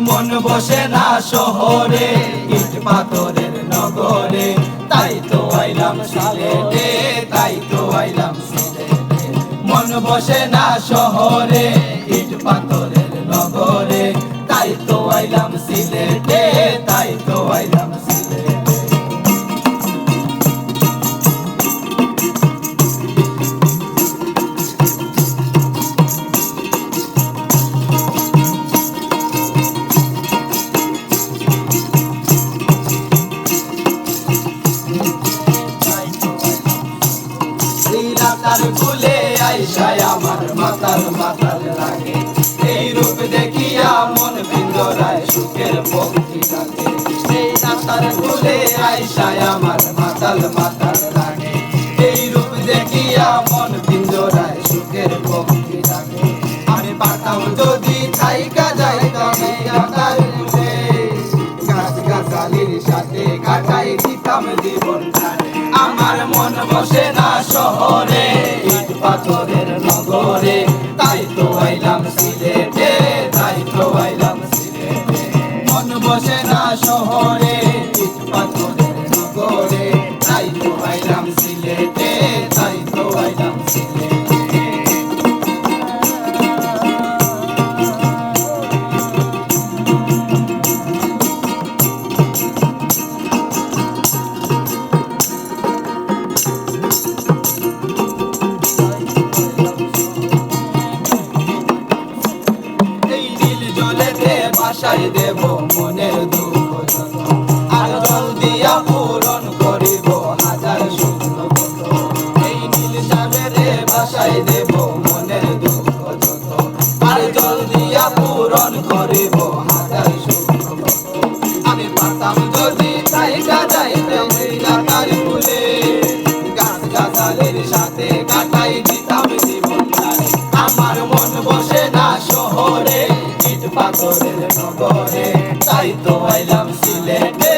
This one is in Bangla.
মন বসে না শহরে, ইট পাথরের নগরে, তাই তো আইলাম সিলেটে, তাই তো আইলাম সিলেটে। মন বসে না শহরে, ইট পাথরের নগরে, তাই তো আইলাম সিলেটে, তাই তো আইলাম সিলেটে। তার কুলে আইসায় আমার মাতাল মাতাল লাগে, এই রূপ দেখিয়া মন পিঞ্জরায় সুখের পক্ষী ডাকে। এই তার কুলে আইসায় আমার মাতাল মাতাল লাগে, এই রূপ দেখিয়া মন পিঞ্জরায় সুখের পক্ষী ডাকে। আমি পাতাম যদি থাইকা যাইতাম এই তার কুলে, গাছ গাছালির সাথে কাটাই দিতাম জীবনটারে। আমার মন বসে না শহরে, ইট পাথরের নগরে, তাই তো আইলাম সিলেটে, তাই তো আইলাম সিলেটে। মন বসে না শহরে, ইট পাথরের নগরে, তাই তো আইলাম সিলেটে, তাই তো আইলাম সিলেটে। বাসায় দেব মনের দুঃখ যত, আর জল দিয়া পূরণ করিব হাজার শুকনো কত। এই নীল সাগরে বাসায় দেব মনের দুঃখ যত, আর জল দিয়া পূরণ করিব হাজার শুকনো কত। আমি পারতাম যদি থাইকা যাইতাম এই তার কুলে, গাছ গাছালির সাথে কাটাই দিতাম জীবনটারে। আমার মন বসে না শহরে, ইট পাথরের নগরে, তাই তো আইলাম সিলেটে,